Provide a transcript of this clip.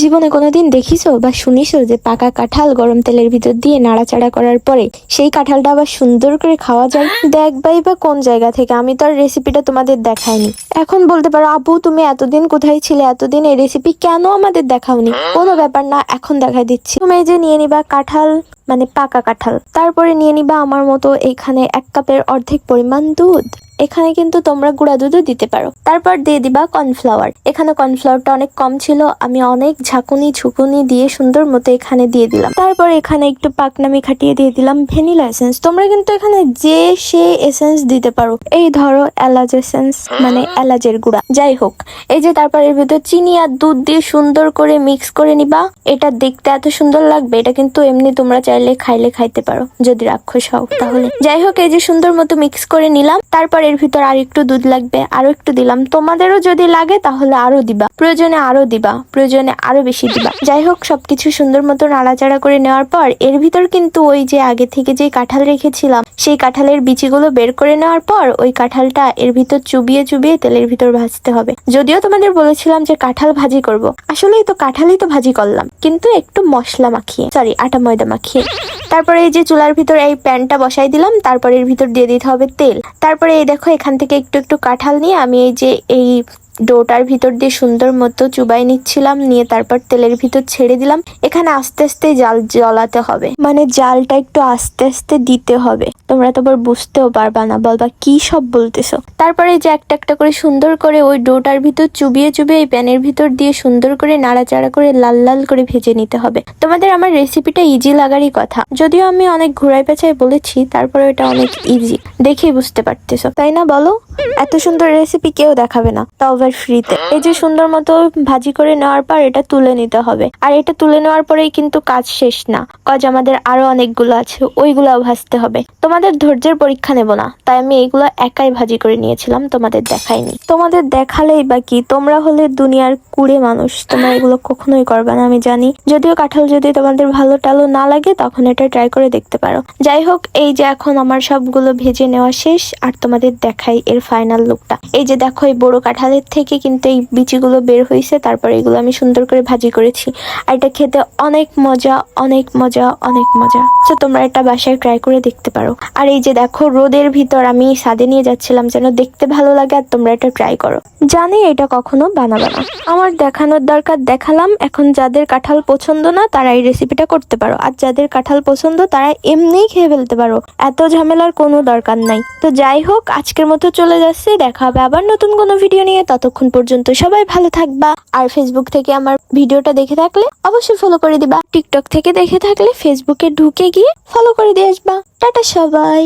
জীবনে কোনোদিন দেখিছো বা শুনিছো যে পাকা কাঁঠাল গরম তেলের ভিতর দিয়ে নাড়াচাড়া করার পরে সেই কাঁঠালটা আবার সুন্দর করে খাওয়া যায়? দেখবাই বা কোন জায়গা থেকে? আমি তো আর রেসিপিটা তোমাদের দেখাইনি। এখন বলতে পারো, আপু তুমি এতদিন কোথায় ছিলে, এতদিন এই রেসিপি কেন আমাদের দেখাওনি? কোনো ব্যাপার না, এখন দেখাই দিচ্ছি। তুমি এই যে নিয়ে নিবা কাঁঠাল, মানে পাকা কাঁঠাল। তারপরে নিয়ে নিবা আমার মতো এখানে 1 কাপের অর্ধেক পরিমাণ দুধ। এখানে কিন্তু তোমরা গুঁড়া দুধও দিতে পারো। তারপর দিয়ে দিবা কর্নফ্লাওয়ার। এখানে কর্নফ্লাওয়ারটা অনেক কম ছিল, আমি অনেক ঝাঁকুনি দিয়ে সুন্দর মতো এখানে দিয়ে দিলাম। তারপর এখানে একটু পাকনামি খাটিয়ে দিয়ে দিলাম ভ্যানিলা এসেন্স। তোমরা কিন্তু এখানে যে সে এসেন্স দিতে পারো, এই ধরো এলাচ এসেন্স, মানে এলাচের গুঁড়া, যাই হোক। এই যে তারপর এর ভিতর চিনি আর দুধ দিয়ে সুন্দর করে মিক্স করে নিবা। এটা দেখতে এত সুন্দর লাগবে, এটা কিন্তু এমনি তোমরা চাইলে খাইতে পারো যদি রাক্ষস হও তাহলে। যাই হোক, এই যে সুন্দর মতো মিক্স করে নিলাম। তারপর এর ভিতর আর একটু দুধ লাগবে, আরো একটু দিলাম। তোমাদেরও যদি লাগে তাহলে আরো দিবা, প্রয়োজনে আরো দিবা, প্রয়োজনে আরো বেশি দিবা। যাই হোক, সবকিছু সুন্দর মতো নাড়াচাড়া করে নেওয়ার পর এর ভিতর কিন্তু ওই যে আগে থেকে যে কাঁঠাল রেখেছিলাম সেই কাঁঠালের বিচিগুলো বের করে নেওয়ার পর ওই কাঁঠালটা এর ভিতর চুবিয়ে তেলের ভিতর ভাজতে হবে। যদিও তোমাদের বলেছিলাম যে কাঁঠাল ভাজি করব, আসলেই তো কাঁঠালই তো ভাজি করলাম, কিন্তু একটু মশলা মাখিয়ে, সরি আটা ময়দা মাখিয়ে। তারপরে এই যে চুলার ভিতর এই প্যানটা বসাই দিলাম। তারপর এর ভিতর দিয়ে দিতে হবে তেল। তারপরে এই দেখো, এখান থেকে একটু একটু কাঁঠাল নিয়ে আমি এই যে এই ডোটার ভিতর দিয়ে সুন্দর মতো চুবাই নিচ্ছিলাম, নিয়ে তারপর তেলের ভিতর ছেড়ে দিলাম। এখানে আস্তে আস্তে জাল জ্বলাতে হবে, মানে জালটা একটু আস্তে আস্তে দিতে হবে। তোমরা তো আবার বুঝতেও পারবা না, বলবা কি সব বলতেছো। তারপরে যে একটা একটা করে সুন্দর করে ওই ডোটার ভিতর চুবিয়ে এই প্যানের ভিতর দিয়ে সুন্দর করে নাড়াচাড়া করে লাল লাল করে ভেজে নিতে হবে। তোমাদের আমার রেসিপিটা ইজি লাগারই কথা, যদিও আমি অনেক ঘুরাই পেঁচাই বলেছি, তারপরে এটা অনেক ইজি, দেখেই বুঝতে পারতেছো তাই না বলো? এত সুন্দর রেসিপি কেউ দেখাবে না, তাও আবার ফ্রিতে। এই যে সুন্দর মতো ভাজি করে নেওয়ার পর এটা তুলে নিতে হবে। আর এটা তুলে নেওয়ার পরেই কিন্তু কাজ শেষ না, কাজ আমাদের আরো অনেকগুলো আছে, ওইগুলাও ভাজতে হবে। তোমাদের ধৈর্যের পরীক্ষা নেব না, তাই আমি এইগুলো একাই ভাজি করে নিয়েছিলাম, তোমাদের দেখাইনি। তোমাদের দেখালেই বা কি, তোমরা হলে দুনিয়ার কুড়ে মানুষ, তোমরা এগুলো কখনোই করবে না আমি জানি। যদিও কাঁঠাল যদি তোমাদের ভালো টালো না লাগে তখন এটা ট্রাই করে দেখতে পারো। যাই হোক, এই যে এখন আমার সবগুলো ভেজে নেওয়া শেষ, আর তোমাদের দেখাই এর ফাইনাল লুকটা। এই যে দেখো, এই বড় কাঁঠালের থেকে কিন্তু এই বিচিগুলো বের হয়েছে। তারপর এগুলো আমি সুন্দর করে ভাজি করেছি, আর এটা খেতে অনেক মজা, অনেক মজা, অনেক মজা। তো তোমরা এটা বাসায় ট্রাই করে দেখতে পারো। আর এই যে দেখো, রোদের ভিতর আমি ছাদে নিয়ে যাচ্ছিলাম যেন দেখতে ভালো লাগে, আর তোমরা এটা ট্রাই করো। জানি এটা কখনো বানাবে না, আমার দেখানোর দরকার দেখালাম। এখন যাদের কাঁঠাল পছন্দ না তারা এই রেসিপিটা করতে পারো, আর যাদের কাঁঠাল পছন্দ তারা এমনিই খেয়ে ফেলতে পারো, এত ঝামেলার কোনো দরকার নাই। তো যাই হোক, আজকের মতো চলে যাচ্ছে, দেখা হবে আবার নতুন কোনো ভিডিও নিয়ে। ততক্ষণ পর্যন্ত সবাই ভালো থাকবা। আর ফেসবুক থেকে আমার ভিডিওটা দেখে থাকলে অবশ্যই ফলো করে দিবা। টিকটক থেকে দেখে থাকলে ফেসবুকে ঢুকে গিয়ে ফলো করে দিয়ে আসবা। টাটা সবাই।